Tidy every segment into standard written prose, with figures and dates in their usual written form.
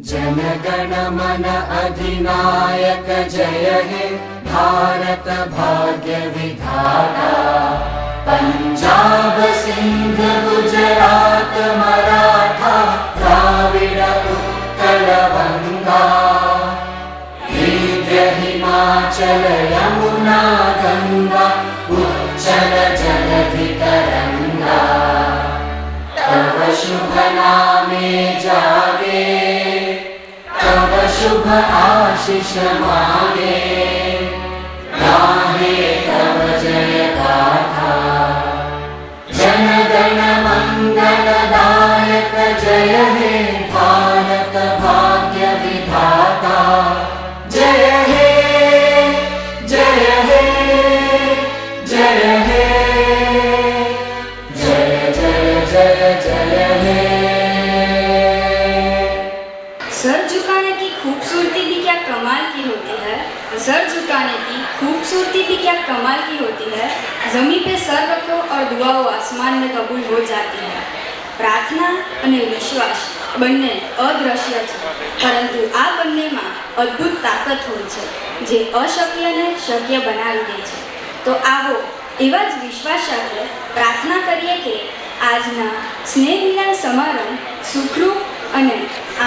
जनगण मन अधिनायक जय हे भारत भाग्य विधाता। पंजाब सिंध गुजरात मराठा द्राविड़ उत्कल बंगा। विंध्य हिमाचल यमुना गंगा उच्चल जलधि तरंगा। तव शुभ नामे जागे तव शुभ आशीष मांगे। गाहे तव जय गाथा जन गण मंगल दायक जय हे भारत भाग्य विधाता। जय हे जय हे जय हे जय जय जय जय हे। सर झुकाने की खूबसूरती भी क्या कमाल की होती है। सर झुकाने की खूबसूरती भी क्या कमाल की होती है। जमीन पे सर रखो और दुआओं आसमान में कबूल हो जाती है। प्रार्थना અને વિશ્વાસ બંને અદ્રશ્ય છે, પરંતુ આ બંનેમાં અદ્ભુત તાકાત હોય છે જે અશક્યને શક્ય બનાવી દે છે। તો આવો એવા જ વિશ્વાસ સાથે પ્રાર્થના કરીએ કે આજના સ્નેહ મિલન સમારંભ સુખરૂપ અને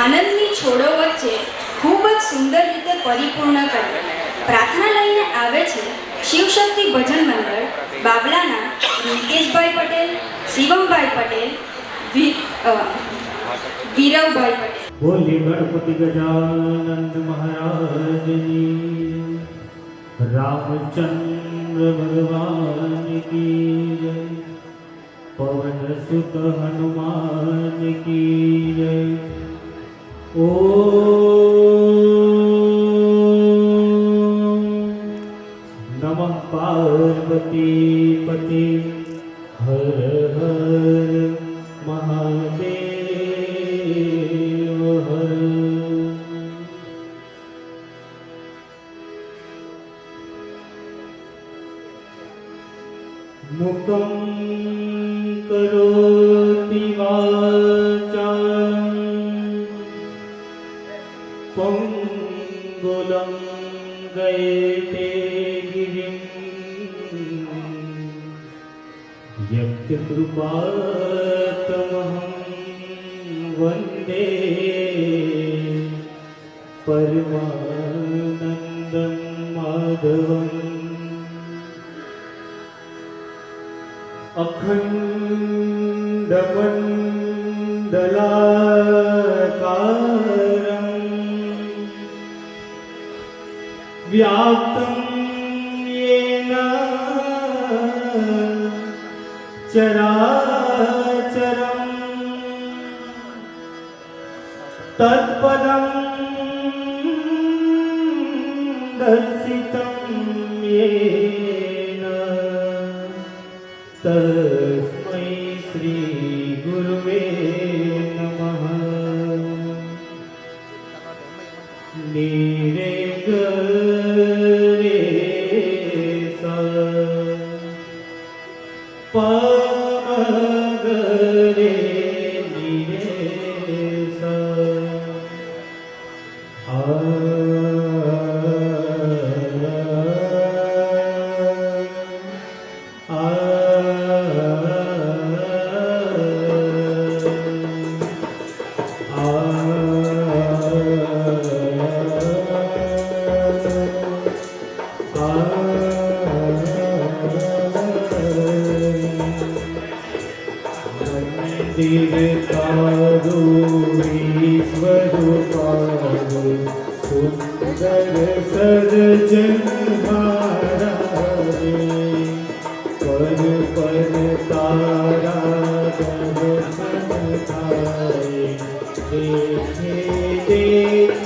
આનંદની છોડો વચ્ચે ખૂબ જ સુંદર રીતે પરિપૂર્ણ કરે। પ્રાર્થના લઈને આવે છે શિવશક્તિ ભજન મંડળ બાબલાના રિંકેશભાઈ પટેલ, શિવમભાઈ પટેલ, વીરવભાઈ પટેલ। बोले गणपति गजानंद महाराज की, रामचंद्र भगवान की जय, पवन सुत हनुमान की जय। नमः पार्वती पते हर हर महादेव हर। मुखं करोति वाचालं पंगुलं गयते गिरिं। यत्कृपातमहं वन्दे परमानन्दं माधवम्। अखण्डमण्डलाकारं व्याप्तं येन चराचरं तत्पदं दर्शितं येन तस्मै श्री गुरुवे नमः। नीरे गरे सा पमगरे नीरे सा। मंदिर तारो स्वरूपारो सुंदर सजन हारे। पर पर तारा दर्शन थाए देखे देख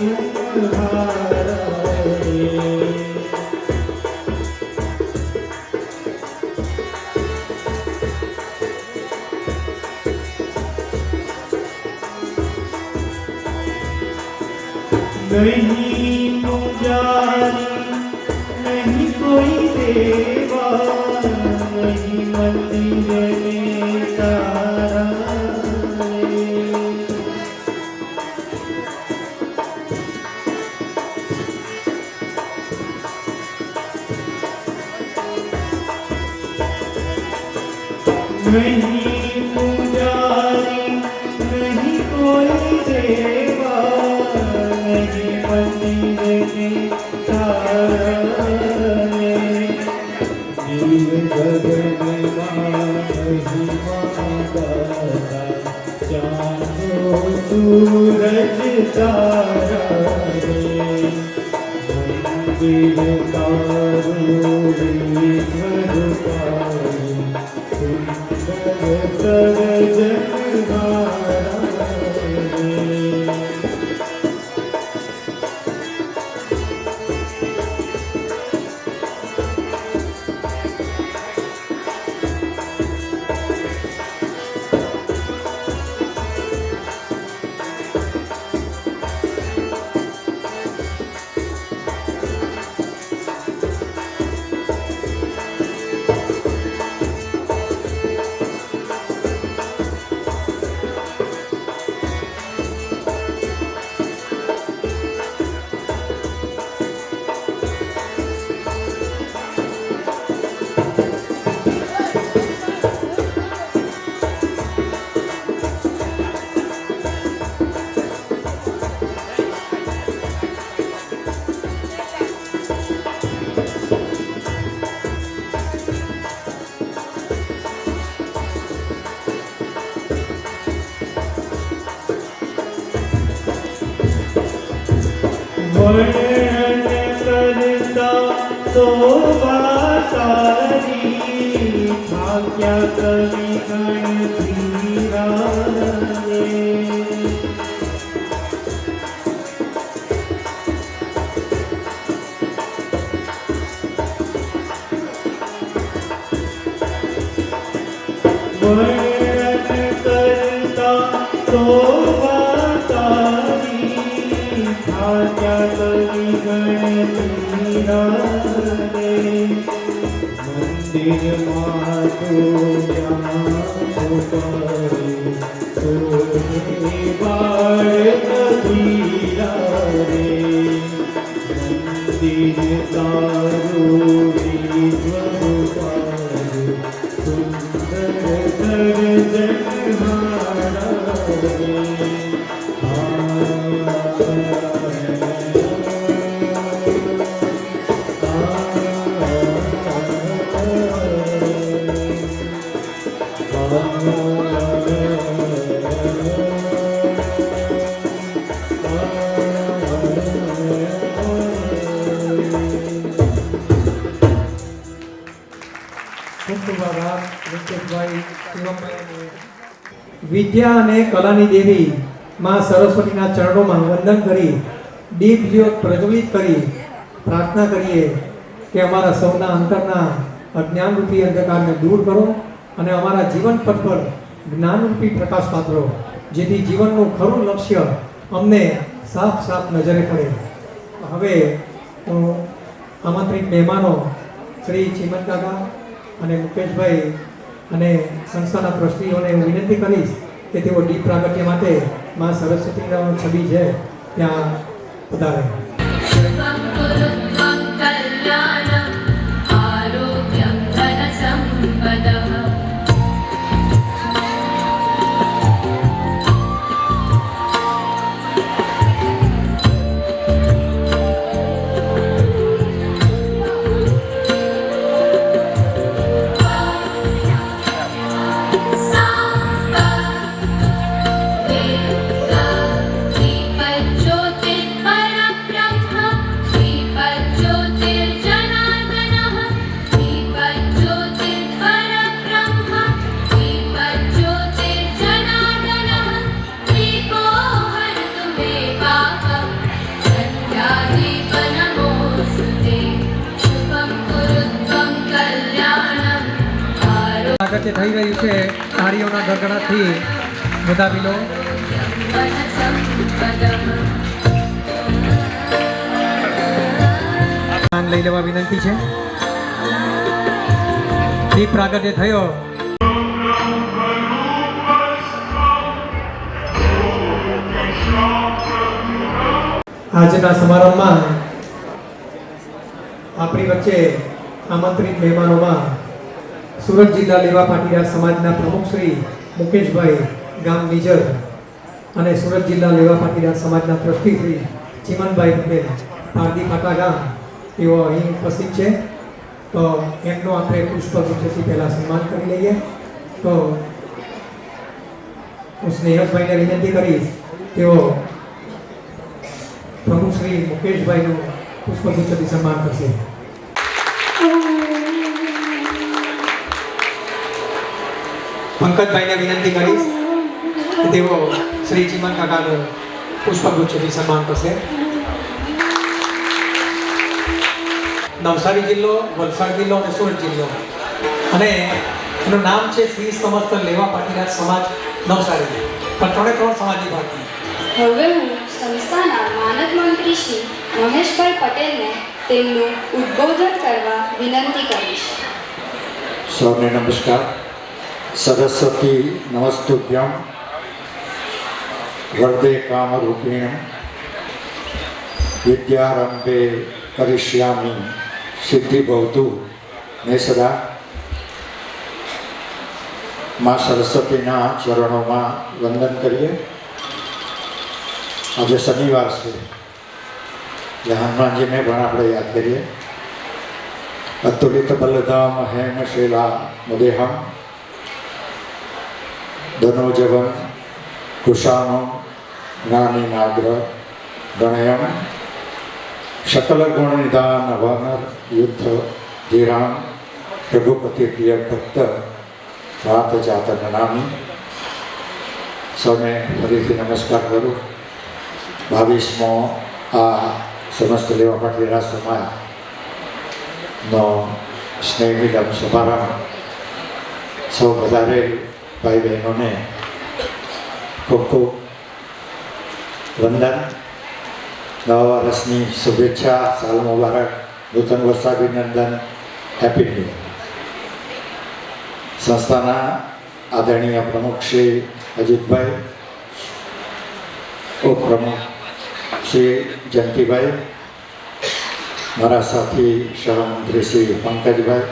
हारे। नहीं पुजारी नहीं कोई देवा, नहीं मंदिर में तारा। नहीं पुजारी नहीं कोई देवा नहीं मंदिर के तारे जीव गगन महिमा गाता चांदो सूरज तारा रे मंदिर तारो ईश्वर पाई सुंदर सरजनहारा रे वर्णन करता शोभा तारी भाग्य कवि गण धीरा रे वर्णन करता शोभा तारी भाग्य कवि गण धीरा रे मंदिर मातो छुपाए सोने बाड़ कबीरा रे मंदिर तारो ईश्वर पाए सुंदर सरजनहारा रे વિદ્યા અને કલાની દેવી માં સરસ્વતીના ચરણોમાં વંદન કરી દીપ જ્યોત પ્રજ્વલિત કરી પ્રાર્થના કરીએ કે અમારા સૌના અંતરના અજ્ઞાનરૂપી અંધકારને દૂર કરો અને અમારા જીવન પથ પર જ્ઞાનરૂપી પ્રકાશ પાથરો જેથી જીવનનું ખરું લક્ષ્ય અમને સાફ સાફ નજરે પડે. હવે હું આમંત્રિત મહેમાનો શ્રી ચીમન કાકા અને મુકેશભાઈ અને સંસ્થાના ટ્રસ્ટીઓને હું વિનંતી કરીશ કે તેઓ દીપ પ્રાગટ્ય માટે માં સરસ્વતીના છબી છે ત્યાં પધારે. પ્રાગટ્ય થઈ રહ્યું છે તાળીઓના ગડગડાટથી વધાવી લો. લઈ લેવા વિનંતી છે. દીપ પ્રાગટ્ય થયો. આજના સમારંભમાં આપણી વચ્ચે આમંત્રિત મહેમાનોમાં સુરત જિલ્લા લેવા પાટીદાર સમાજના પ્રમુખ શ્રી મુકેશભાઈ ગામ નિજર અને સુરત જિલ્લા લેવા પાટીદાર સમાજના ટ્રસ્ટી શ્રી ચીમનભાઈ પટેલ પારડી ફાટા ગામ તેઓ અહીં ઉપસ્થિત છે. તો એમનો આપણે પુષ્પગુચ્છથી પહેલાં સન્માન કરી લઈએ. તો હું સ્નેહસભાઈને વિનંતી કરીશ તેઓ પ્રમુખ શ્રી મુકેશભાઈનું પુષ્પગુચ્છથી સન્માન કરશે. પંકજભાઈને વિનંતી કરીશ કે તેઓ શ્રી ચીમન કાકાનું પુષ્પગુચ્છથી સન્માન કરશે. નવસારી જિલ્લો, વલસાડ જિલ્લો અને સુરત જિલ્લો, અને એનું નામ છે શ્રી સમસ્ત લેવા પાટીદાર સમાજ નવસારી, પણ ત્રણ સમાજની ભારતી. હવે હું સંસ્થાના માનદ મંત્રી શ્રી મહેશભાઈ પટેલને તેમનું ઉદ્બોધન કરવા વિનંતી કરીશ. સૌને નમસ્કાર. સરસ્વતી નમસ્તુભ્યમ વરદે કામરૂપિણમ વિદ્યારંભે કરિષ્યામિ સિદ્ધિ ભવતુ મે સદા. માં સરસ્વતીના ચરણોમાં વંદન કરીએ. આજે શનિવાર છે એટલે હનુમાનજીને પણ આપણે યાદ કરીએ. અતુલિત બલધામ હેમ શૈલા મુદેહમ ધનોજવમ કુશાનો જ્ઞાની નાગ્ર ગણયમ શકલ ગુણ નિદાન વાનર યુદ્ધ ધીરામ રઘુપતિ પ્રિય ભક્ત વાત જાતન નામી. સૌને ફરીથી નમસ્કાર કરું. 22મો આ સમસ્ત લેવા પાટીદાર સમાજનો સ્નેહ મિલન સમારંભ. સૌ વધારે ભાઈ બહેનોને ખૂબ ખૂબ વંદન. નવા વર્ષની શુભેચ્છા, સાલ મુબારક, નૂતન વર્ષાભિનંદન, હેપી ન્યૂ યર. સંસ્થાના આદરણીય પ્રમુખ શ્રી અજીતભાઈ, ઉપપ્રમુખ શ્રી જયંતિભાઈ, મારા સાથી સહમંત્રી શ્રી પંકજભાઈ,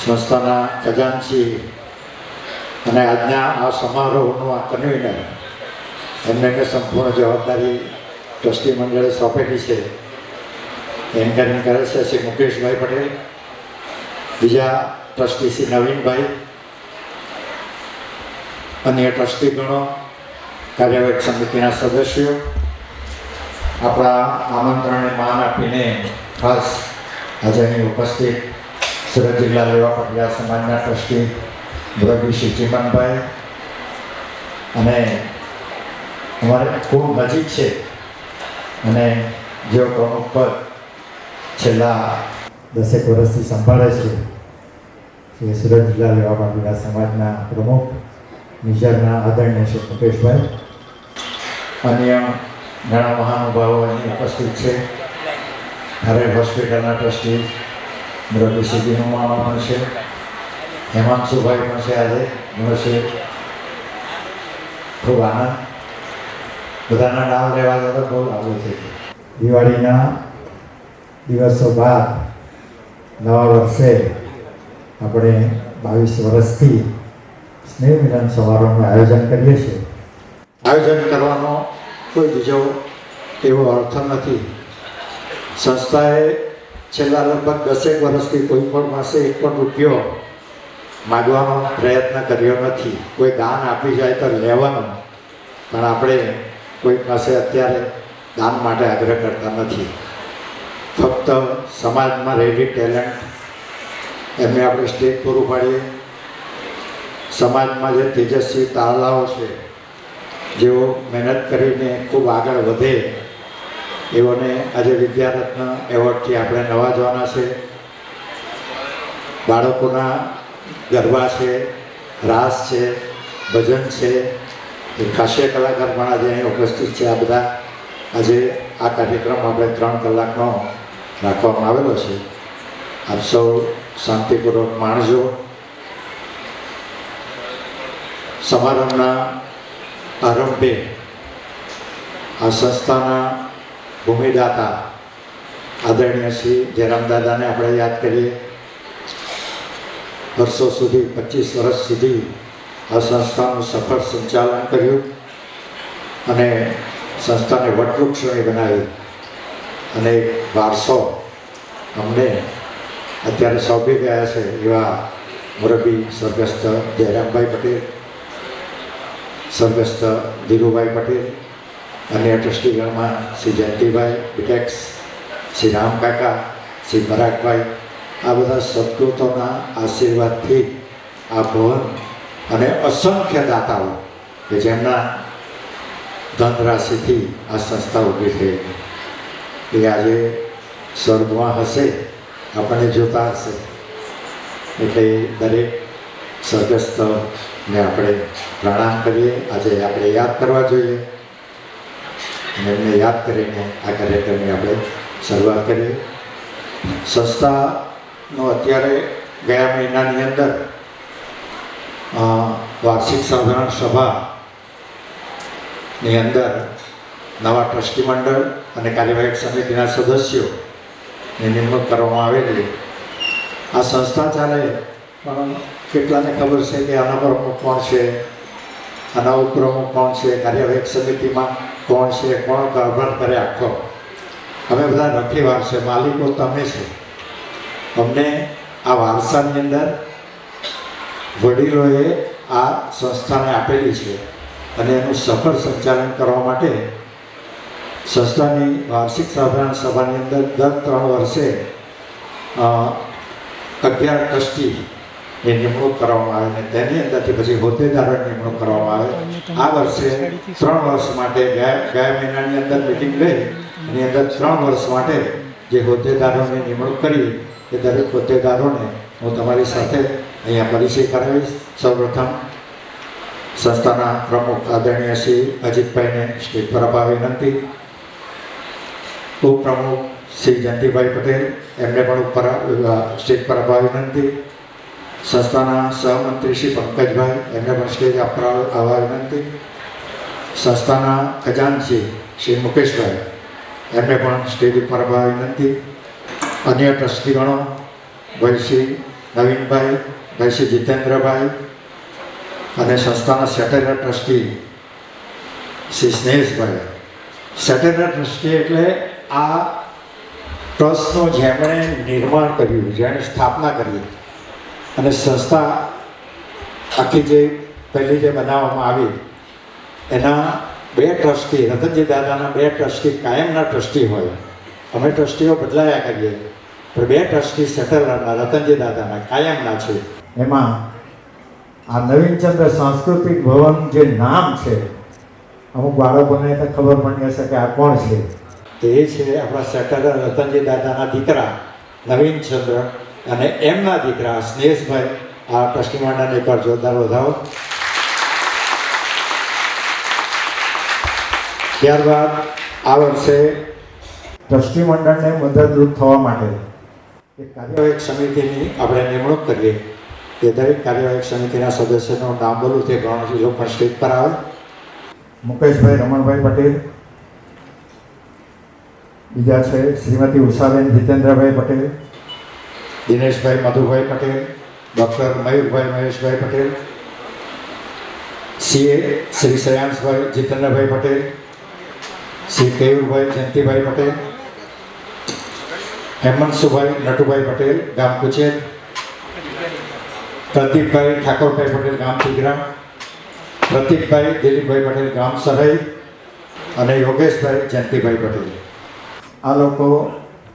સંસ્થાના ખજાનચી અને આજના આ સમારોહનું આ કન્વીનર, એમને સંપૂર્ણ જવાબદારી ટ્રસ્ટી મંડળે સોંપેલી છે. એન્કરિંગ કરે છે શ્રી મુકેશભાઈ પટેલ, બીજા ટ્રસ્ટી શ્રી નવીનભાઈ, અન્ય ટ્રસ્ટીગણો, કાર્યવાહક સમિતિના સદસ્યો, આપણા આમંત્રણને માન આપીને ખાસ આજે અહીં ઉપસ્થિત સુરત જિલ્લા લેવા પાટીદાર સમાજના ટ્રસ્ટી મુરબ્બી શ્રી ચીમનભાઈ, અને અમારે ખૂબ નજીક છે અને જેઓ પ્રમુખ પદ છેલ્લા 10 વર્ષથી સંભાળે છે એ સુરત જિલ્લા લેવા પાટીદાર સમાજના પ્રમુખ નિઝરના આદરણીય શ્રી મુકેશભાઈ. અન્ય ઘણા મહાનુભાવો અહીં ઉપસ્થિત છે. હરેક હોસ્પિટલના ટ્રસ્ટી મુરબ્બી શ્રી દિનુ મામા પણ છે, હેમાંશુભાઈ પણ છે. આજે મળશે, ખૂબ આનંદ. બધાના નામ લેવા તો બહુ લાગુ છે. દિવાળીના દિવસો બાદ નવા વર્ષે આપણે 22 વર્ષથી સ્નેહ મિલન સમારોહનું આયોજન કરીએ છીએ. આયોજન કરવાનો કોઈ બીજો એવો અર્થ નથી. સંસ્થાએ છેલ્લા લગભગ 10 વર્ષથી કોઈ પણ પાસે એક પણ રૂપિયો માગવાનો પ્રયત્ન કર્યો નથી. કોઈ દાન આપી જાય તો લેવાનું, પણ આપણે કોઈ પાસે અત્યારે દાન માટે આગ્રહ કરતા નથી. ફક્ત સમાજમાં રહેલી ટેલેન્ટ એમને આપણે સ્ટેજ પૂરું પાડીએ. સમાજમાં જે તેજસ્વી તારલાઓ છે, જેઓ મહેનત કરીને ખૂબ આગળ વધે, એઓને આજે વિદ્યારત્ન એવોર્ડથી આપણે નવાજવાના છે. બાળકોના ગરબા છે, રાસ છે, ભજન છે, એ હાસ્ય કલાકાર પણ આજે અહીં ઉપસ્થિત છે. આ બધા આજે આ કાર્યક્રમ આપણે 3 કલાકનો રાખવામાં આવેલો છે. આપ સૌ શાંતિપૂર્વક માણજો. સમારંભના આરંભે આ સંસ્થાના ભૂમિદાતા આદરણીય શ્રી જયરામ દાદાને આપણે યાદ કરીએ. વર્ષો સુધી 25 વર્ષ સુધી આ સંસ્થાનું સફળ સંચાલન કર્યું અને સંસ્થાને વટવૃક્ષોની બનાવી અને એક વારસો અમને અત્યારે સોંપી ગયા છે એવા મુરબ્બી સ્વર્ગસ્થ જયરામભાઈ પટેલ, સ્વર્ગસ્થ ધીરુભાઈ પટેલ, અન્ય ટ્રસ્ટીગણમાં શ્રી જયંતિભાઈ બીટેક્સ, શ્રી રામકાકા, શ્રી પરાગભાઈ, આ બધા સદગુરુઓના આશીર્વાદથી આ ભવન અને અસંખ્ય દાતાઓ કે જેમના ધનરાશિથી આ સંસ્થા ઊભી થઈ એ આજે સ્વર્ગમાં હશે, આપણને જોતા હશે. એટલે દરેક સ્વર્ગસ્થને આપણે પ્રણામ કરીએ. આજે આપણે યાદ કરવા જોઈએ અને એમને યાદ કરીને આ કાર્યક્રમની આપણે શરૂઆત કરીએ. સંસ્થાનો અત્યારે ગયા મહિનાની અંદર વાર્ષિક સાધારણ સભાની અંદર નવા ટ્રસ્ટી મંડળ અને કાર્યવાહક સમિતિના સદસ્યોની નિમણૂક કરવામાં આવેલી. આ સંસ્થા ચાલે પણ કેટલાને ખબર છે કે આના પ્રમુખ કોણ છે, આના ઉપપ્રમુખ કોણ છે, કાર્યવાહક સમિતિમાં કોણ છે, કોણ કારભાર કરે આખો. અમે બધા નથી વારસે, માલિકો તમે છે. અમને આ વારસાની અંદર વડીલોએ આ સંસ્થાને આપેલી છે અને એનું સફળ સંચાલન કરવા માટે સંસ્થાની વાર્ષિક સાધારણ સભાની અંદર દર 3 વર્ષે 11 ટ્રસ્ટીની નિમણૂક કરવામાં આવે અને તેની અંદરથી પછી હોદ્દેદારોની નિમણૂક કરવામાં આવે. આ વર્ષે 3 વર્ષ માટે ગયા મહિનાની અંદર મિટિંગ લઈ એની અંદર 3 વર્ષ માટે જે હોદ્દેદારોની નિમણૂક કરી એ દરેક હોદ્દેદારોને હું તમારી સાથે અહીંયા પરિચય કરાવીશ. સૌપ્રથમ સંસ્થાના પ્રમુખ આદરણીય શ્રી અજીતભાઈને સ્ટેજ પર આવવા વિનંતી. ઉપપ્રમુખ શ્રી જયંતિભાઈ પટેલ એમને પણ ઉપર સ્ટેજ પર આવવા વિનંતી. સંસ્થાના સહમંત્રી શ્રી પંકજભાઈ એમને પણ સ્ટેજ પર આવવા વિનંતી. સંસ્થાના ખજાનચી શ્રી મુકેશભાઈ એમને પણ સ્ટેજ ઉપર આવવા વિનંતી. અન્ય ટ્રસ્ટીગણો ભાઈ શ્રી નવીનભાઈ, ભાઈ શ્રી જીતેન્દ્રભાઈ અને સંસ્થાના સેટેલર ટ્રસ્ટી શ્રી સ્નેહસભાઈ. સેટેલર ટ્રસ્ટી એટલે આ ટ્રસ્ટનું જેમણે નિર્માણ કર્યું, જેણે સ્થાપના કરી અને સંસ્થા આખી જે પહેલી જે બનાવવામાં આવી એના 2 ટ્રસ્ટી, રતનજી દાદાના 2 ટ્રસ્ટી કાયમના ટ્રસ્ટી હોય. અમે ટ્રસ્ટીઓ બદલાયા કરીએ પણ 2 ટ્રસ્ટી સેટલરના રતનજી દાદાના કાયમના છે. એમાં આ નવીનચંદ્ર સાંસ્કૃતિક ભવન જે નામ છે, અમુક બાળકોને તો ખબર પણ હશે કે આ કોણ છે. તો એ છે આપણા સેટલર રતનજી દાદાના દીકરા નવીનચંદ્ર અને એમના દીકરા સ્નેહસભાઈ. આ ટ્રસ્ટી મંડળને એકવાર જોરદાર વધાવો. ત્યારબાદ આ વર્ષે ટ્રસ્ટી મંડળને મદદરૂપ થવા માટે એક કાર્યવાહક સમિતિની આપણે નિમણૂક કરીએ. એ દરેક કાર્યવાહક સમિતિના સદસ્યનું નામ બોલું તે પ્રમાણે લોકો પણ સ્ટેજ પર આવે. મુકેશભાઈ રમણભાઈ પટેલ, બીજા છે શ્રીમતી ઉષાબેન જીતેન્દ્રભાઈ પટેલ, દિનેશભાઈ મધુભાઈ પટેલ, ડૉક્ટર મયુરભાઈ મહેશભાઈ પટેલ, સીએ શ્રી શ્રેયાંશભાઈ જીતેન્દ્રભાઈ પટેલ, શ્રી કેયુરભાઈ જયંતિભાઈ પટેલ, હેમંતસુભાઈ નટુભાઈ પટેલ ગામ કુચેર, પ્રદીપભાઈ ઠાકોરભાઈ પટેલ ગામ ચિગ્રામ, પ્રતિકભાઈ દિલીપભાઈ પટેલ ગામ સરહઈ અને યોગેશભાઈ જયંતિભાઈ પટેલ. આ લોકો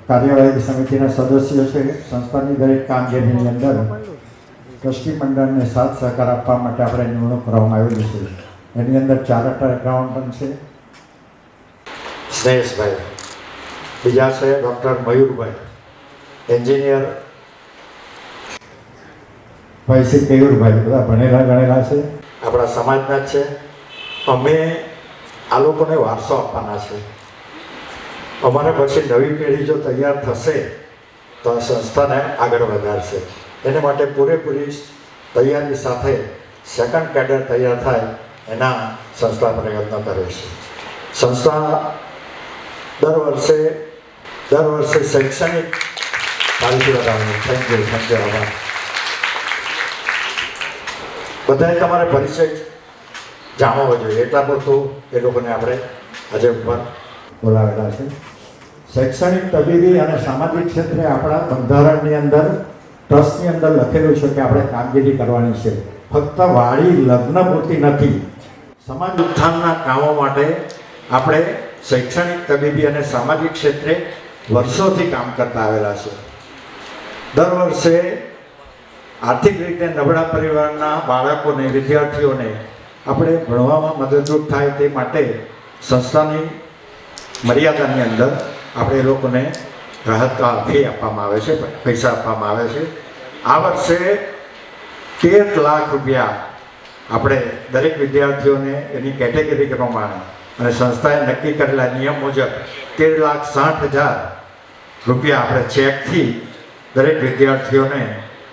કાર્યવાહી સમિતિના સદસ્યો છે. સંસ્થાની દરેક કામગીરીની અંદર ટ્રસ્ટી મંડળને સાથ સહકાર આપવા માટે આપણે નિમણૂક કરવામાં આવેલી છે. એની અંદર ચાર્ટર્ડ એકાઉન્ટન્ટ છે સ્નેહસભાઈ, બીજા છે ડૉક્ટર મયુરભાઈ, એન્જિનિયર ભાઈ શ્રી કેયુરભાઈ, બધા ભણેલા ગણેલા છે, આપણા સમાજના જ છે. અમે આ લોકોને વારસો આપવાના છે. અમારે પછી નવી પેઢી જો તૈયાર થશે તો આ સંસ્થાને આગળ વધારશે. એને માટે પૂરેપૂરી તૈયારી સાથે સેકન્ડ કેડર તૈયાર થાય એના સંસ્થા પ્રયત્નો કરે છે. સંસ્થા દર વર્ષે શૈક્ષણિક પારિતોષિક થેન્ક યુ આભાર. બધાએ તમારે પરિચય જાણવો જોઈએ, એટલા પૂરતું એ લોકોને આપણે આજે ઉપર બોલાવેલા છે. શૈક્ષણિક, તબીબી અને સામાજિક ક્ષેત્રે આપણા બંધારણની અંદર ટ્રસ્ટની અંદર લખેલું છે કે આપણે કામગીરી કરવાની છે. ફક્ત વાડી લગ્ન પૂરતી નથી, સમાજ ઉત્થાનના કામો માટે આપણે શૈક્ષણિક, તબીબી અને સામાજિક ક્ષેત્રે વર્ષોથી કામ કરતા આવેલા છે. દર વર્ષે આર્થિક રીતે નબળા પરિવારના બાળકોને, વિદ્યાર્થીઓને આપણે ભણવામાં મદદરૂપ થાય તે માટે સંસ્થાની મર્યાદાની અંદર આપણે એ લોકોને રાહત ફી આપવામાં આવે છે, પૈસા આપવામાં આવે છે. આ વર્ષે 13 લાખ રૂપિયા આપણે દરેક વિદ્યાર્થીઓને એની કેટેગરી પ્રમાણે અને સંસ્થાએ નક્કી કરેલા નિયમ મુજબ 13,60,000 રૂપિયા આપણે ચેકથી દરેક વિદ્યાર્થીઓને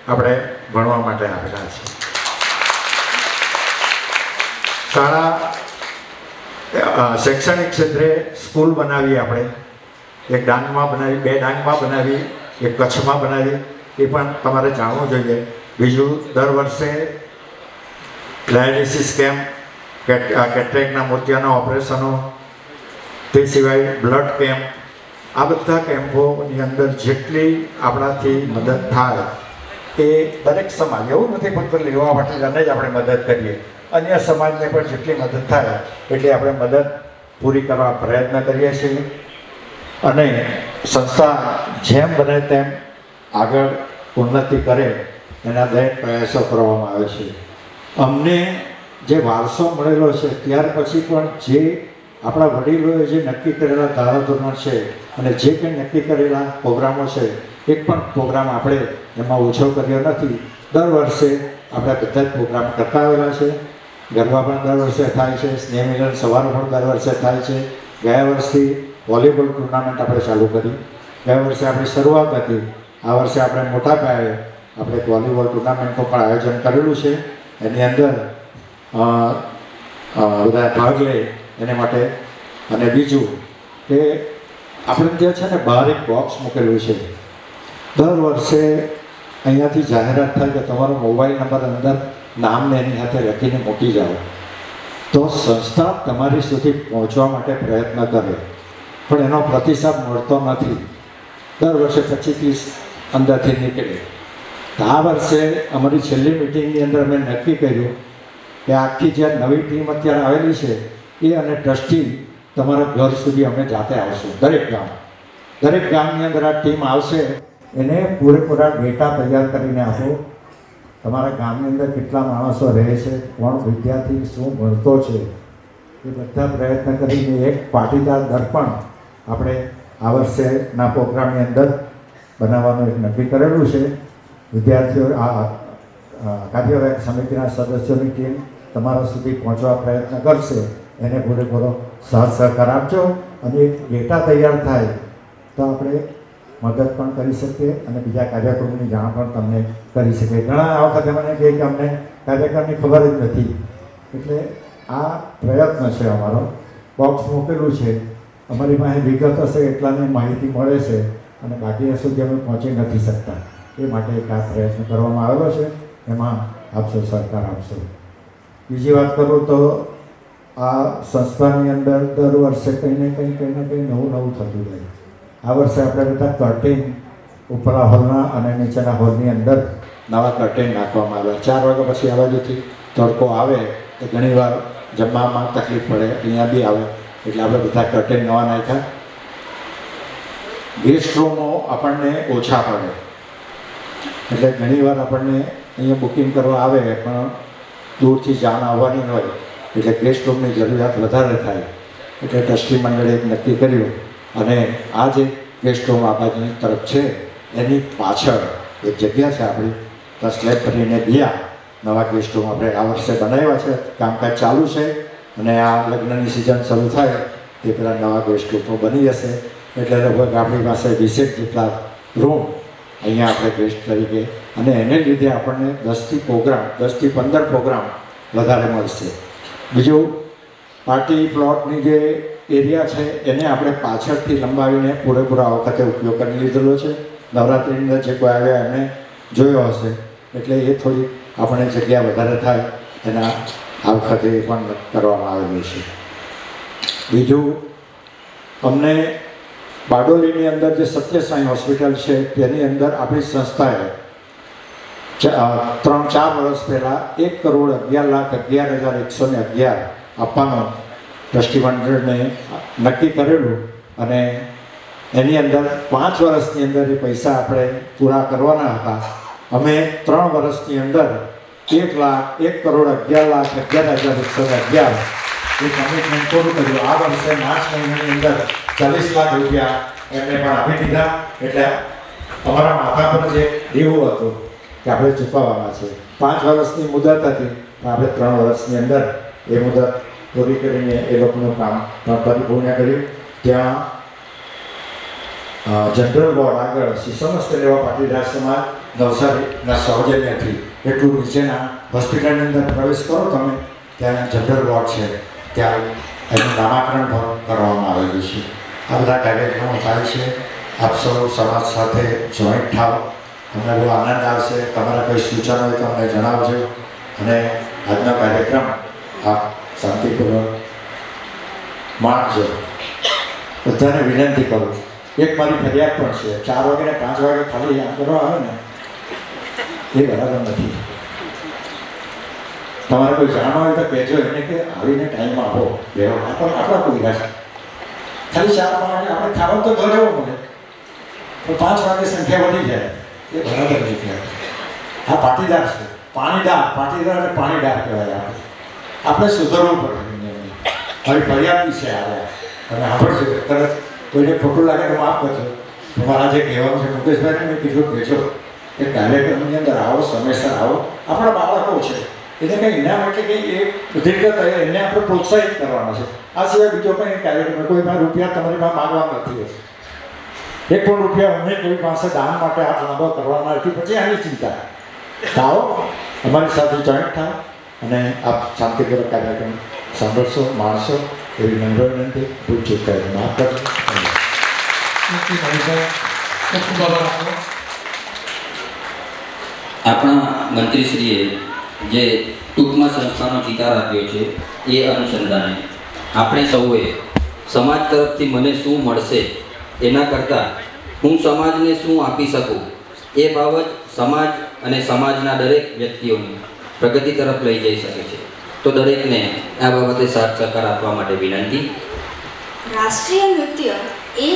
આપણે ભણવા માટે આપેલા છે. શાળા શૈક્ષણિક ક્ષેત્રે સ્કૂલ બનાવી, આપણે એક ડાંગમાં બનાવી, 2 ડાંગમાં બનાવી, એક કચ્છમાં બનાવી, એ પણ તમારે જાણવું જોઈએ. બીજું, દર વર્ષે ડાયાલિસિસ કેમ્પ, કેટરેક્ટના મોતિયાના ઓપરેશનો, તે સિવાય બ્લડ કેમ્પ, આ બધા કેમ્પોની અંદર જેટલી આપણાથી મદદ થાય એ દરેક સમાજ, એવું નથી ફક્ત લેવા માટે જ આપણે મદદ કરીએ, અન્ય સમાજને પણ જેટલી મદદ થાય એટલી આપણે મદદ પૂરી કરવા પ્રયત્ન કરીએ છીએ. અને સંસ્થા જેમ બને તેમ આગળ ઉન્નતિ કરે એના દરેક પ્રયાસો કરવામાં આવે છે. અમને જે વારસો મળેલો છે ત્યાર પછી પણ જે આપણા વડીલોએ જે નક્કી કરેલા ધારાધોરણ છે અને જે કંઈ નક્કી કરેલા પ્રોગ્રામો છે, એક પણ પ્રોગ્રામ આપણે એમાં ઓછો કર્યો નથી. દર વર્ષે આપણે બધા જ પ્રોગ્રામ કરતા આવેલા છે. ગરબા પણ દર વર્ષે થાય છે, સ્નેહ મિલન સમારોહ પણ દર વર્ષે થાય છે. ગયા વર્ષથી વોલીબોલ ટુર્નામેન્ટ આપણે ચાલુ કરી, ગયા વર્ષે આપણી શરૂઆત હતી. આ વર્ષે આપણે મોટા પાયે આપણે વોલીબોલ ટુર્નામેન્ટનું પણ આયોજન કરેલું છે. એની અંદર બધા ભાગ લે એને માટે. અને બીજું કે આપણે ત્યાં છે ને બહાર એક બોક્સ મૂકેલું છે. દર વર્ષે અહીંયાથી જાહેરાત થાય કે તમારો મોબાઈલ નંબર અંદર નામને એની સાથે લખીને મૂકી જાઓ, તો સંસ્થા તમારી સુધી પહોંચવા માટે પ્રયત્ન કરે, પણ એનો પ્રતિસાદ મળતો નથી. દર વર્ષે 25-30 અંદરથી નીકળે. આ વર્ષે અમારી છેલ્લી મિટિંગની અંદર અમે નક્કી કર્યું કે આખી જે નવી ટીમ અત્યારે આવેલી છે એ અને ટ્રસ્ટી તમારા ઘર સુધી અમે જાતે આવશું. દરેક ગામની અંદર આ ટીમ આવશે. એને પૂરેપૂરા ડેટા તૈયાર કરીને આપો. તમારા ગામની અંદર કેટલા માણસો રહે છે, કોણ વિદ્યાર્થી શું ભણતો છે, એ બધા પ્રયત્ન કરીને એક પાટીદાર દર્પણ આપણે આ વર્ષેના પ્રોગ્રામની અંદર બનાવવાનું એક નક્કી કરેલું છે. વિદ્યાર્થીઓ, કાર્યવાહક સમિતિના સદસ્યોની ટીમ તમારા સુધી પહોંચવા પ્રયત્ન કરશે. એને પૂરેપૂરો સાથ સહકાર આપજો અને એક ડેટા તૈયાર થાય તો આપણે મદદ પણ કરી શકીએ અને બીજા કાર્યક્રમોની જાણ પણ તમને કરી શકીએ. ઘણા આ વખતે મને કહે કે અમને કાર્યક્રમની ખબર જ નથી, એટલે આ પ્રયત્ન છે અમારો. બોક્સ મૂકેલું છે, અમારી પાસે વિગત હશે એટલાની માહિતી મળે છે અને બાકી સુધી અમે પહોંચી નથી શકતા. એ માટે એક આ પ્રયત્ન કરવામાં આવેલો છે, એમાં આપશો સહકાર આપશો. બીજી વાત કરું તો આ સંસ્થાની અંદર દર વર્ષે કંઈ ને કંઈ નવું થતું રહે. આ વર્ષે આપણે બધા કર્ટેન ઉપરના હોલના અને નીચેના હોલની અંદર નવા કર્ટેન નાખવામાં આવ્યા. 4 વાગ્યા પછી આ બાજુથી તડકો આવે તો ઘણીવાર જમવામાં તકલીફ પડે, અહીંયા બી આવે એટલે આપણે બધા કર્ટેન નવા નાખ્યા. ગેસ્ટ રૂમો આપણને ઓછા પડે એટલે ઘણીવાર આપણને અહીંયા બુકિંગ કરવા આવે પણ દૂરથી જાણ આવવાની હોય એટલે ગેસ્ટ રૂમની જરૂરિયાત વધારે થાય. એટલે ટ્રસ્ટી મંડળે એક નક્કી કર્યું અને આ જે ગેસ્ટ રૂમ આ બાજુની તરફ છે એની પાછળ એક જગ્યા છે આપણી, ત્યાં સ્લેબ કરીને બીજા નવા ગેસ્ટ રૂમ આપણે આ વર્ષે બનાવ્યા છે. કામકાજ ચાલુ છે અને આ લગ્નની સિઝન શરૂ થાય તે પહેલાં નવા ગેસ્ટ રૂમો બની જશે. એટલે લગભગ આપણી પાસે 20 જેટલા રૂમ અહીંયા આપણે ગેસ્ટ તરીકે, અને એને લીધે આપણને 10થી 15 પ્રોગ્રામ વધારે મળશે. બીજું, પાર્ટી પ્લોટની જે એરિયા છે એને આપણે પાછળથી લંબાવીને પૂરેપૂરા આ વખતે ઉપયોગ કરી લીધેલો છે. નવરાત્રિની અંદર જે કોઈ આવ્યા એમને જોયો હશે એટલે એ થોડી આપણે જગ્યા વધારે થાય એના આ વખતે એ પણ કરવામાં આવેલું છે. બીજું, અમને બારડોલીની અંદર જે સત્યસાઈ હોસ્પિટલ છે તેની અંદર આપણી સંસ્થાએ 3-4 વર્ષ પહેલાં 1,11,11,111 આપવાનો ટ્રસ્ટીમંડળને નક્કી કરેલું અને એની અંદર 5 વર્ષની અંદર એ પૈસા આપણે પૂરા કરવાના હતા. અમે 3 વર્ષની અંદર 1,11,11,111 એ કમિટમેન્ટ પૂરું કર્યું. આ વર્ષે માર્ચ મહિનાની અંદર 40 લાખ રૂપિયા એમને પણ આપી દીધા. એટલે અમારા માથા પર જે દેવું હતું કે આપણે ચૂકવવાના છે. 5 વર્ષની મુદત હતી પણ આપણે 3 વર્ષની અંદર એ મુદત પૂરી કરીને એ લોકોનું કામ પણ પરિપૂર્ણ કર્યું. ત્યાં જનરલ વોર્ડ આગળ સમસ્ત લેવા પાટીદાર સમાજ નવસારીના સૌજન્યથી એટલું નીચેના હોસ્પિટલની અંદર પ્રવેશ કરો તમે, ત્યાં જનરલ વોર્ડ છે, ત્યાં એનું નામાકરણ કરવામાં આવેલું છે. આ બધા કાર્યક્રમો થાય છે. આપ સૌ સમાજ સાથે જોઈન્ટ થાવ, અમને બહુ આનંદ આવશે. તમારા કોઈ સૂચનો હોય તો અમને જણાવજો અને આજનો કાર્યક્રમ આપ શાંતિપૂર્વક માણજો. બધાને વિનંતી કરું, એક મારી ફરિયાદ પણ છે, 4 વાગે ને 5 વાગે ખાલી યાદ કરવા આવે ને એ બરાબર નથી. તમારે કોઈ જાણવા હોય તો કહેજો એને કે આવીને ટાઈમ આપો લેવો. આપણા કોઈ છે ખાલી 4-5 વાગે આપણે ખાવાનું તો ઘર જવું મળે પણ 5 વાગે સંખ્યા વધી જાય એ બરાબર નહીં કહેવાય. આ પાટીદાર છે, પાટીદાર અને પાણીદાર કહેવાય. આપણે સુધરવું પડે. મારી ફરિયાદી છે આવ્યા અને સાંભળજો, તરત કોઈને ખોટું લાગે તો માફ કરજો. તમારા જે કહેવાનું છે મુકેશભાઈને મેં કીધું કહેજો કે કાર્યક્રમની અંદર આવો, સમયસર આવો. આપણા બાળકો છે એને કંઈ ઇનામ એટલે કંઈ એ બધી રીતે એને આપણે પ્રોત્સાહિત કરવાના છે. આ સિવાય બીજો કંઈ કાર્યક્રમ કોઈ પાસે રૂપિયા તમારી પાસે માગવા નથી. 1 પણ રૂપિયા અમે કોઈ પાસે દાન માટે આ લાંબો કરવાના નથી. પછી આની ચિંતા આવો, અમારી સાથે જોઈન્ટ થાવ અને આપ શાંતિપૂર્વક કાર્યક્રમ સાંભળશો, માણશો એવી નમ્ર વિનંતી. ભૂલ ચૂક કરી માફ કરજો. આપણા મંત્રીશ્રીએ જે ટૂંકમાં સંસ્થાનો ચિતાર આપ્યો છે એ અનુસંધાને આપણે સૌએ સમાજ તરફથી મને શું મળશે એના કરતાં હું સમાજને શું આપી શકું એ બાબત સમાજ અને સમાજના દરેક વ્યક્તિઓની પ્રગતિ તરફ લઈ જઈ શકે છે. તો દરેકને આ બાબતે સાથ સહકાર આપવા માટે વિનંતી. રાષ્ટ્રીય નૃત્ય એ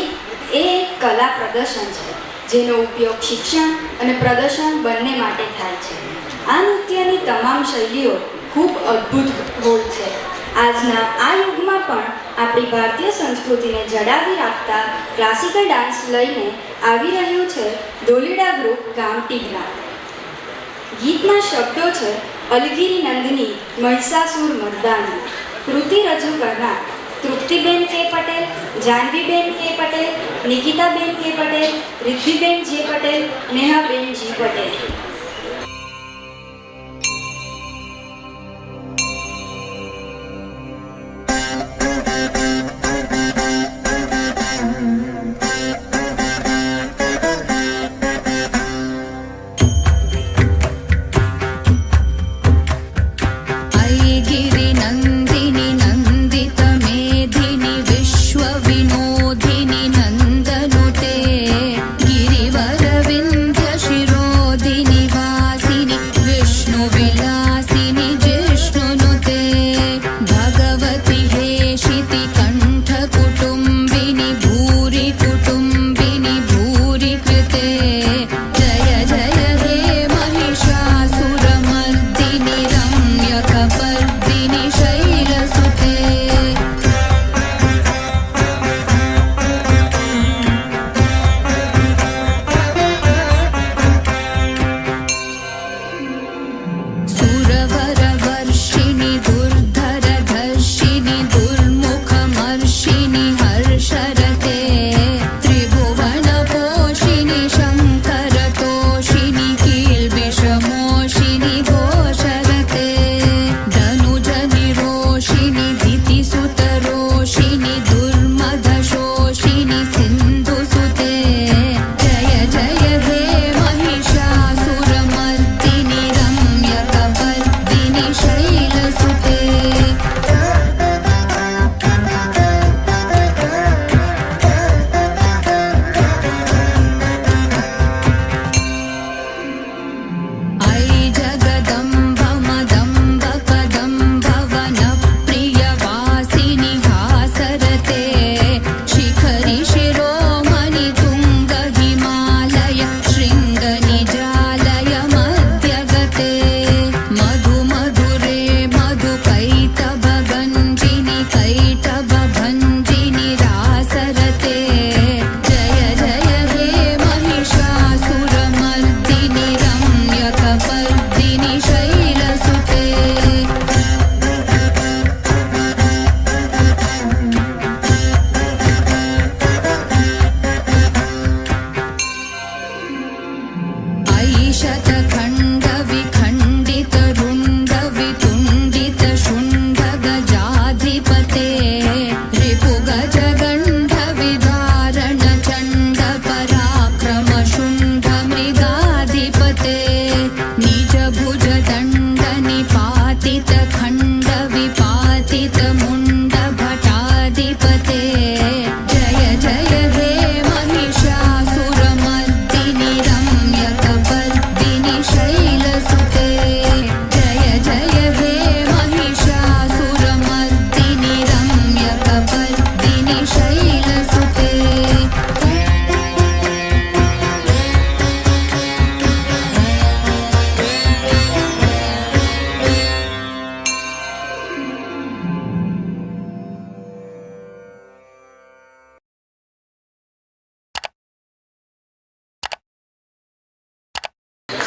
એક કલા પ્રદર્શન છે જેનો ઉપયોગ શિક્ષણ અને પ્રદર્શન બંને માટે થાય છે. આ નૃત્યની તમામ શૈલીઓ ખૂબ અદ્ભુત હોય છે. આજના આ યુગમાં પણ આપણી ભારતીય સંસ્કૃતિને જડાવી રાખતા ક્લાસિકલ ડાન્સ લઈને આવી રહ્યું છે ધોલીડા ગ્રુપ ગામ ટીગરા. ગીતના શબ્દો છે અલગીરી નંદની મહિષાસુર મર્દાની. કૃતિ રજૂ કરનાર તૃપ્તિબેન કે પટેલ, જાનવીબેન કે પટેલ, નિકિતાબેન કે પટેલ, રિદ્ધિબેન જે પટેલ, નેહાબેન જી પટેલ. गिरिवर विंध्य शिरोधिनी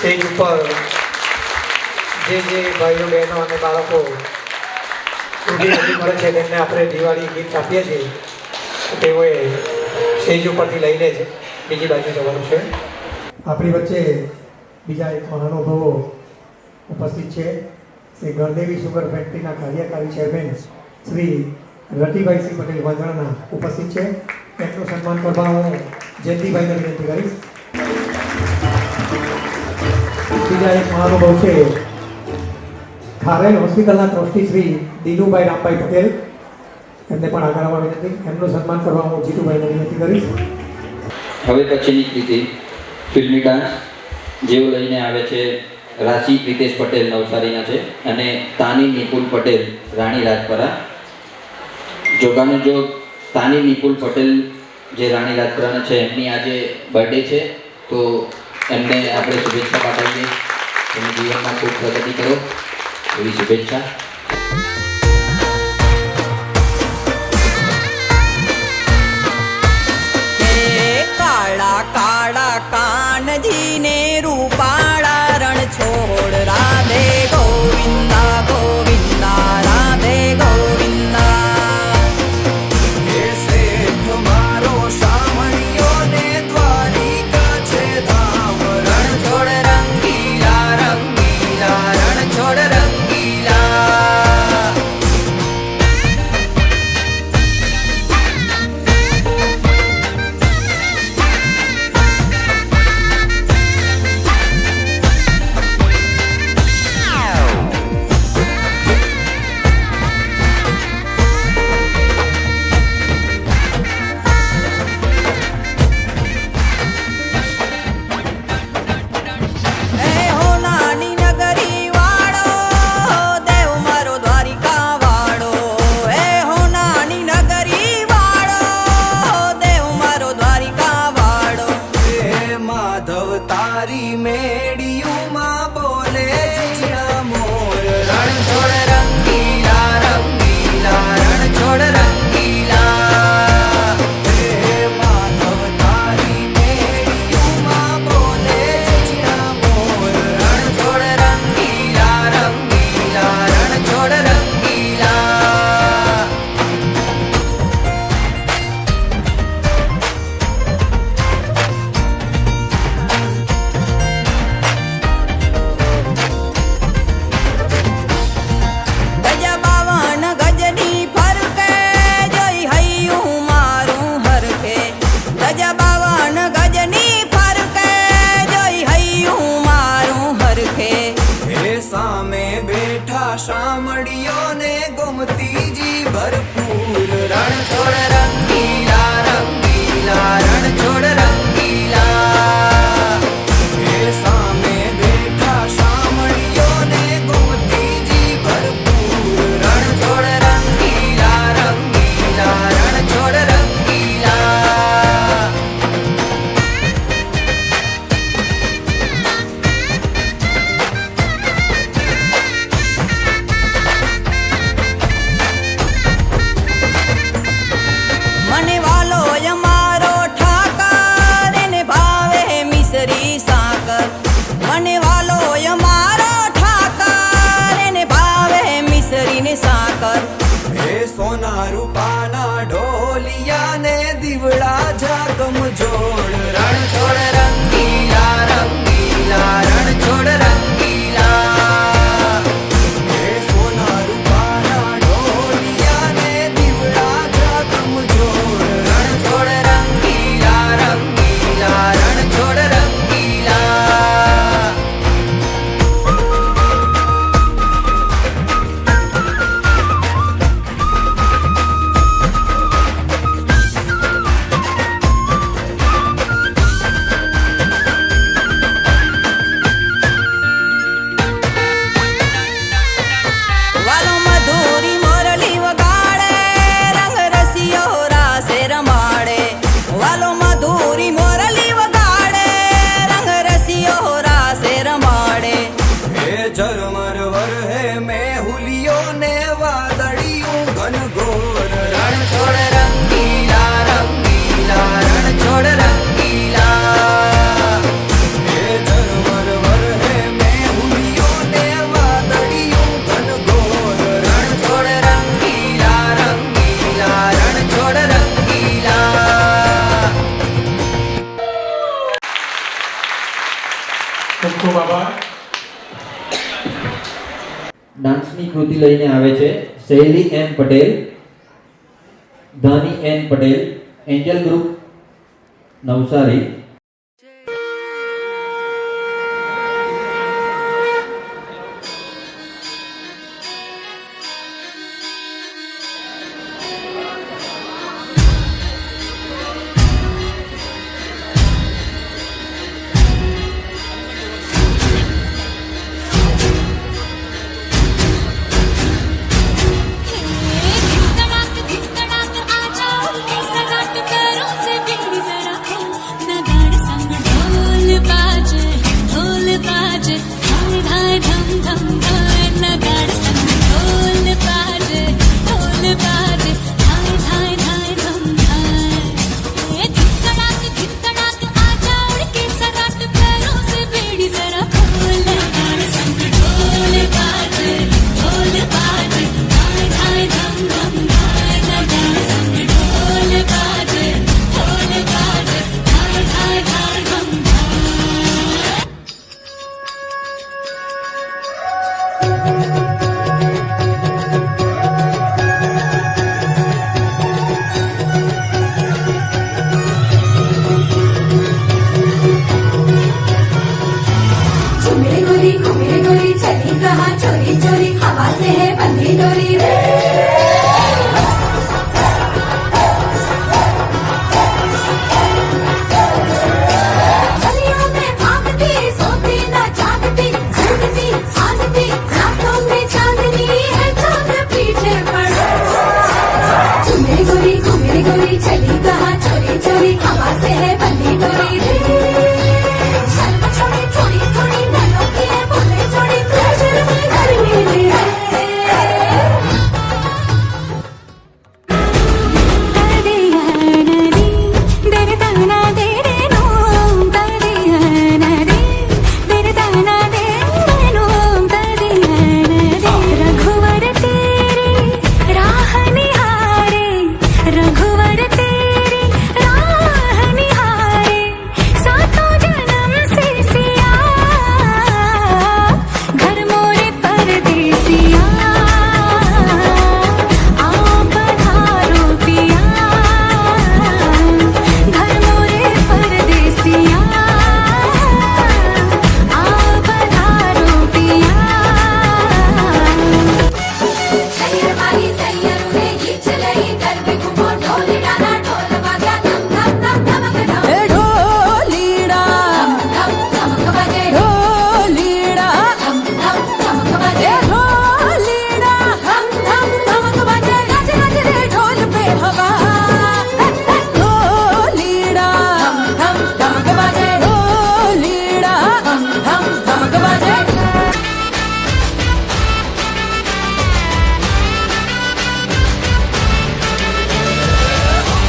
સ્ટેજ ઉપર જે ભાઈઓ બહેનો અને બાળકો કરે છે તેમને આપણે દિવાળી ગિફ્ટ આપીએ છીએ. તેઓએ સ્ટેજ ઉપરથી લઈને જ બીજી બાજુ જવાનું છે. આપણી વચ્ચે બીજા એક મહાનુભાવો ઉપસ્થિત છે. શ્રી ગણદેવી સુગર ફેક્ટરીના કાર્યકારી ચેરમેન શ્રી રતિભાઈસિંહ પટેલ વાંદરાના ઉપસ્થિત છે. તેમનું સન્માન કરવા હું જયંતિભાઈને વિનંતી કરીશ. બીજા એક મહાનુભાવ છે ખારેલ હોસ્પિટલના ટ્રસ્ટી શ્રી દિનુભાઈ રામભાઈ પટેલ, એમને પણ આગળ આવવા વિનંતી. એમનું સન્માન કરવા હું જીતુભાઈને વિનંતી કરીશ. હવે પછીની કૃતિ ફિલ્મી ડાન્સ જેઓ લઈને આવે છે રાશી પ્રિતેશ પટેલ નવસારીના છે અને તાની નિપુલ પટેલ રાણી રાજપરા. જોગાનું જો તાની નિપુલ પટેલ જે રાણી રાજપરાના છે એમની આજે બર્થડે છે, તો એમને આપણે શુભેચ્છા પાઠવીએ. એમના જીવનમાં ખૂબ પ્રગતિ કરો એવી શુભેચ્છા. કાળા કાળા કાનજીને રૂપાળા રણ છોડ રાધે ગોવિંદા ગોવિંદા રાધે ગોવિંદા. હે શેઠ મારો સામણિયો ને દ્વારિકા છે ધામ રણ છોડ રંગીલા રંગીલા રણ છોડ રંગીલા. રણ છોડ રંગીલા. હે ઝરમર વર ડાન્સની કૃતિ લઈને આવે છે Shaili N Patel, Dhani N Patel, angel group Navsari.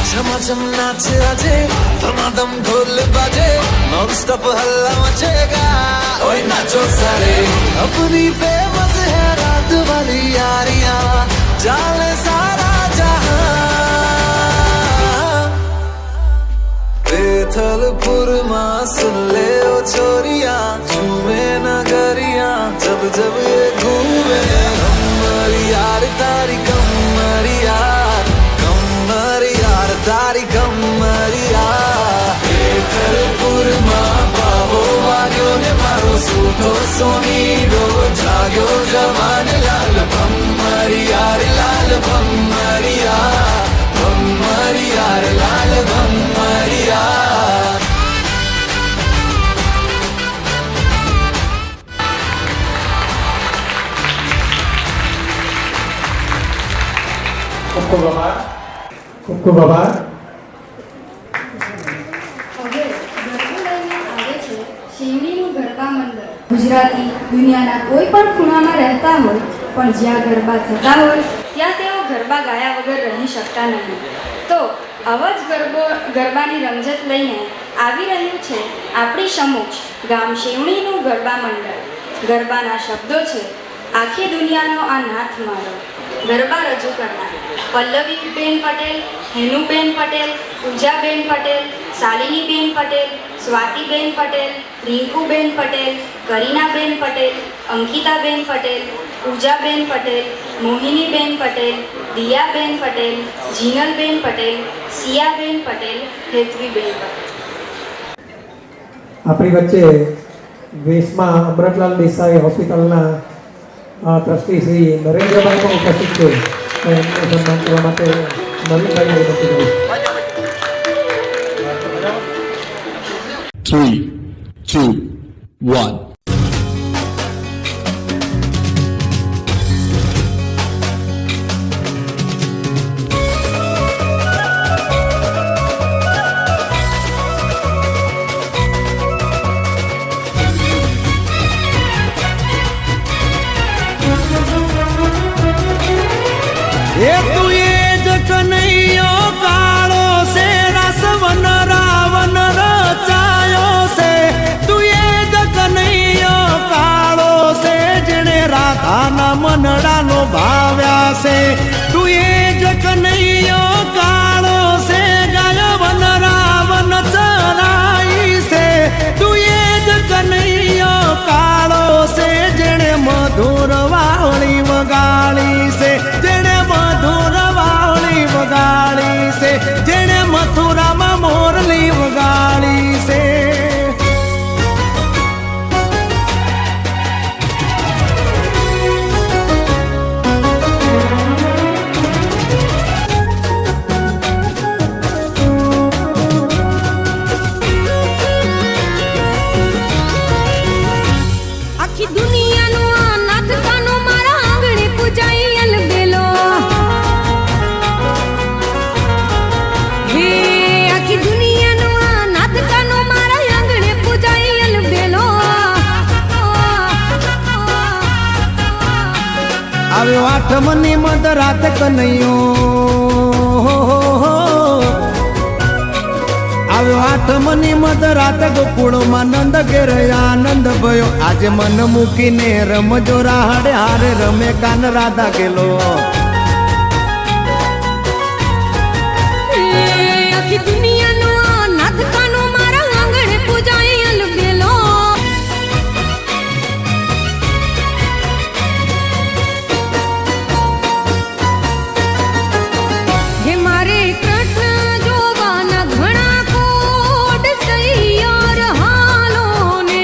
झमाझम नाच आजे धमाधम ढोल बाजे नॉन स्टॉप हल्ला मचेगा ओए नाचो सारे अपनी फेमस है रात वाली यारियां जाले सारा जहां बेथलपुर मां सुन ले ओ छोरियां झूमे नगरियां जब जब ये घूमे हमारी यार तारी कमरिया तारी कमरिया बेथलपुर मां बाबो वाग्यो ने मारो सूठो सोनीरो जाग्यो जवान लाल भमरिया रे लाल भमरिया भमरिया रे लाल भमरिया ખૂબ આભાર. હવે ગરબો લઈને આવે છે શિવડીનું ગરબા મંડળ. ગુજરાતી દુનિયાના કોઈ પણ ખૂણામાં રહેતા હોય પણ જ્યાં ગરબા થતા હોય ત્યાં તેઓ ગરબા ગાયા વગર રહી શકતા નહીં. તો આવા જ ગરબાની રમઝટ લઈને આવી રહ્યું છે આપણી સમક્ષ ગામ શિવડીનું ગરબા મંડળ. ગરબાના શબ્દો છે આખી દુનિયાનો આ નાથ મારો. ગરબા રજૂ કરનાર પલ્લવીબેન પટેલ, હેનુબેન પટેલ, પૂજાબેન પટેલ, શાલિનીબેન પટેલ, સ્વાતિબેન પટેલ, રિંકુબેન પટેલ, કરીનાબેન પટેલ, અંકિતાબેન પટેલ, પૂજાબેન પટેલ, મોહિનીબેન પટેલ, દિયાબેન પટેલ, જીનલબેન પટેલ, સિયાબેન પટેલ, હેતવીબેન પટેલ. આપણી વચ્ચે વેશમાં અમૃતલાલ દેસાઈ હોસ્પિટલના ટ્રસ્ટી શ્રી નરેન્દ્રભાઈ પણ ઉપસ્થિત છે. એમને સન્માન કરવા માટે નવીનભાઈને વિનંતી કરું છું. 3, 2, 1. એ તું એ જ કનૈયો કાળો છે રાસવન રાવણ રચાયો છે તું એ જ કનૈયો કાળો છે જેણે રાધાના મનડાનો ભાવ્યા છે તું એ જ કનૈયો કાળો છે ગાય વન રાવણ ચરાઈ છે તું એ જ કનૈયો કાળો છે જેણે મધુર વાવણી વગાડી છે જેણે મધુર વાવણી વગાડી છે જેણે મથુરામાં મોરલી વગાડી છે આખી દુનિયાનો આ નાથ કાનો મારા આંગણે પૂજાઈ અલબેલો હે આખી દુનિયાનો આ નાથ કાનો મારા આંગણે પૂજાઈ અલબેલો આવ્યો આઠમની મધરાત કનૈયો આવ્યો આઠમની મધરાત ગોકુળમાં નંદ ઘેર આનંદ ભયો આજે મન મૂકીને રમજો રાહડે હારે રમે કાન રાધા ગેલો હે આખી દુનિયાનો આ નાથ કાનો મારા આંગણે પૂજાઈ અલબેલો હે મારે કૃષ્ણ જોવાના ઘણા કોડ સૈયાર હાલો ને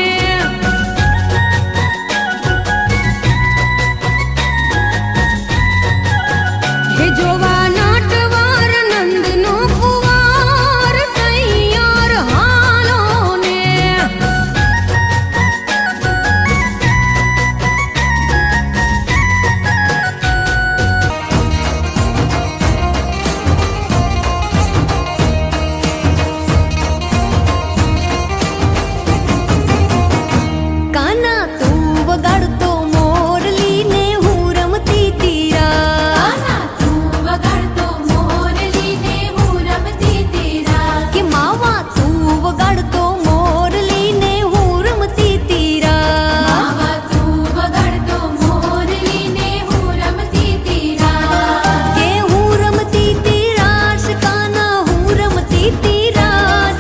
હે જોવા નાટવાર નંદનો કુંવાર સૈયાર હાલો ને કાના તું વગાડતો મોરલી ને હું રમતી તીરા કાના તું વગાડતો મોરલી ને હું રમતી તીરા કે માવા તું વગાડતો મોરલી ને હું રમતી તીરા માવા તું વગાડતો મોરલી ને હું રમતી તીરા કે હું રમતી તીરાસ કાના હું રમતી તીરાસ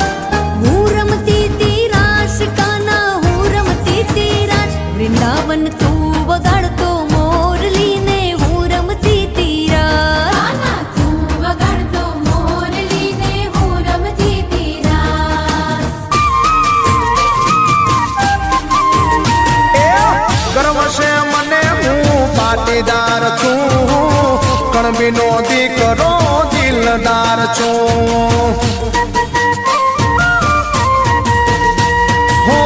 હું રમતી તીરાસ કાના હું રમતી તીરાસ વૃંદાવન તું વગાડતો મોરલી ને હું રમતી તીરાસ કાના તું વગાડતો મોરલી ને હું રમતી તીરાસ ગર્વ છે મને હું પાટીદાર છું કણબીનો દીકરો દિલદાર છું હો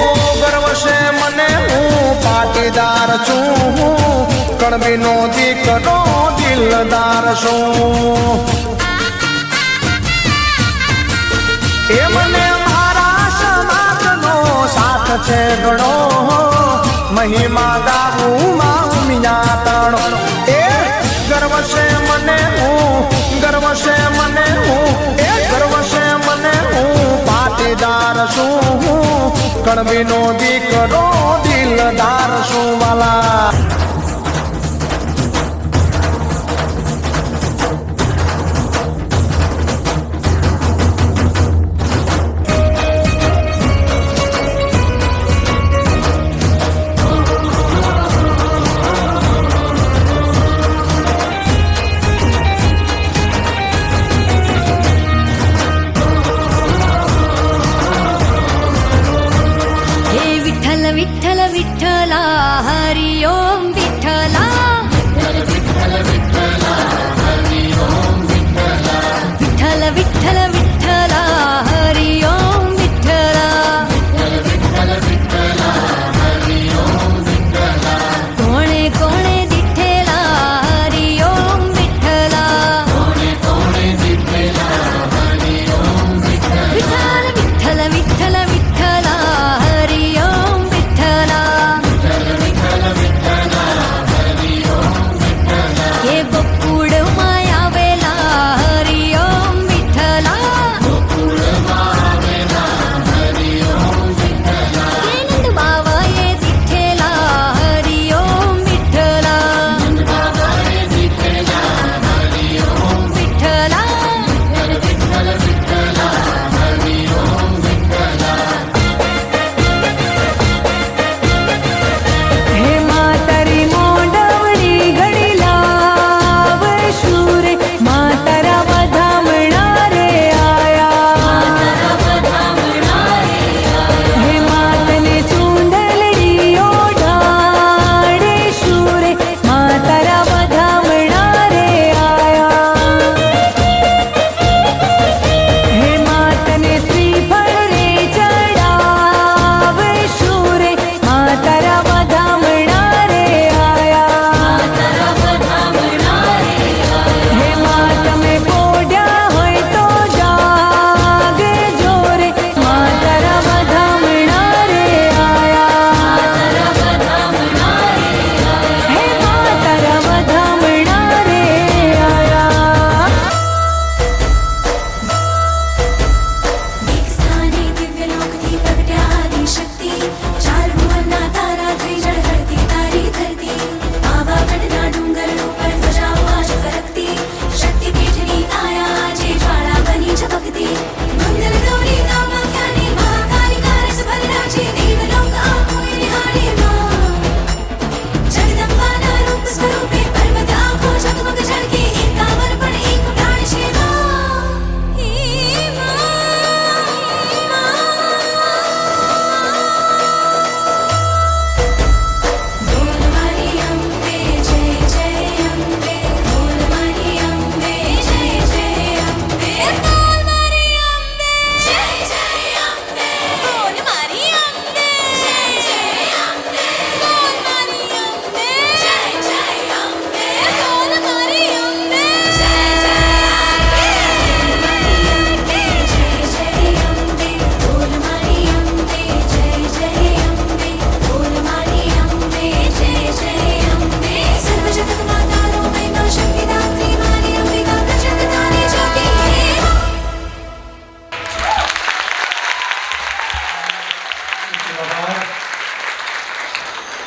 ગર્વ છે મને હું પાટીદાર છું કણબીનો દીકરો દિલદાર છું એ મને મારા સમાજનો સાથ છે ઘણો મહિમા ગાવું માં મિયાતણો એ ગર્વ છે મને હું ગર્વ છે મને હું એ ગર્વ છે મને હું પાટીદાર છું કણબીનો દીકરો દિલદાર છું વાલા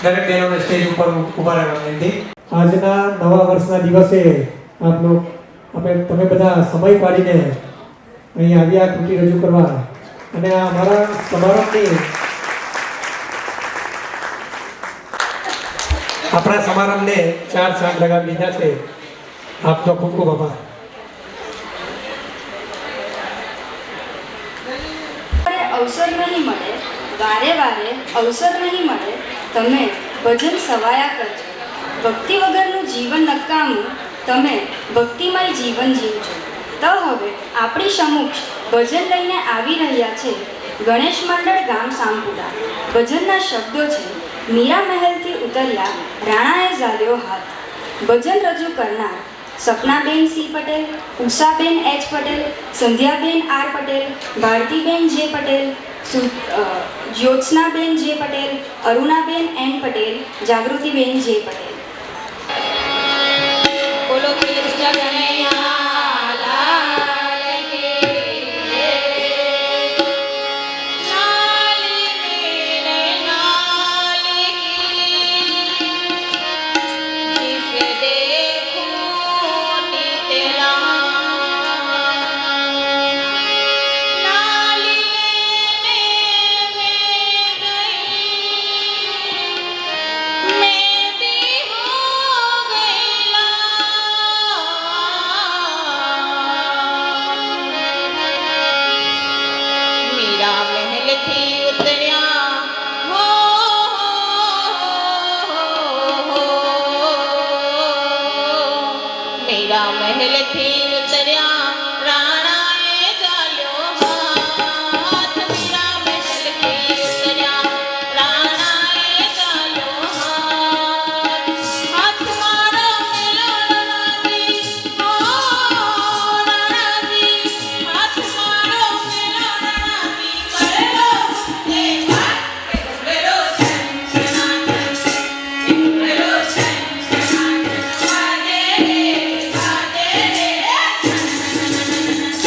દરેક બહેનોને સ્ટેજ ઉપર ઊભા રહેવા વિનંતી. આજના નવા વર્ષના દિવસે તમે બધા સમય કાઢીને અહીં આવ્યા કૃતિ રજૂ કરવા અને આ અમારા સમારંભની આપણા સમારંભને 4 ચાંદ લગાવી દીધા છે. આપનો ખૂબ ખૂબ આભાર. અવસર નહીં મળે, વારે વારે અવસર નહીં મળે, તમે ભજન સવાયા કરજો. ભક્તિ વગરનું જીવન નકામું, તમે ભક્તિમય જીવન જીવજો. તો હવે આપણી સમક્ષ ભજન લઈને આવી રહ્યા છે ગણેશ મંડળ ગામ સામપુરા. ભજનના શબ્દો છે: મીરા મહેલથી ઉતર્યા રાણાએ ઝાલ્યો હાથ. ભજન રજૂ કરનાર સપનાબેન સી પટેલ, ઉષાબેન એચ પટેલ, સંધ્યાબેન આર પટેલ, ભારતીબેન જે પટેલ, જ્યોત્સનાબેન જે પટેલ, અરુણાબેન એન પટેલ, જાગૃતિબેન જે પટેલ. બોલો કૃષ્ણ કનૈયા લાલ કી જય. લાલી મેરે લાલ કી, जिसे देखूं तेरा. लाली लेने में गई, मैं भी हो गई लाल. मीरा महल थी उतर्या हो, मीरा महल थी उतर्या राणाए ઝાલ્યો હાથ. મીરા महल थी उतर्या રાણાએ ઝાલ્યો હાથ. હાથ મારો મેલો રાણાજી, ઓ રાણાજી, હાથ મારો મેલો રાણાજી, કરેલો તે વાત કે કરેલો છનછનાટ, કરેલો છનછનાટ, વાજે રે છનછનાટ.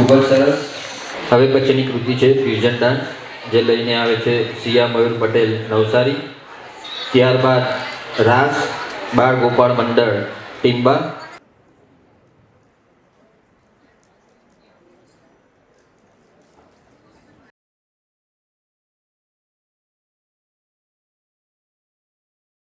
ખૂબ જ સરસ. હવે પછીની કૃતિ છે ફ્યુઝન ડાન્સ, જે લઈને આવે છે સિયા મયુર પટેલ નવસારી. ત્યારબાદ રાસ બાળ ગોપાળ મંડળ ટીમ્બા,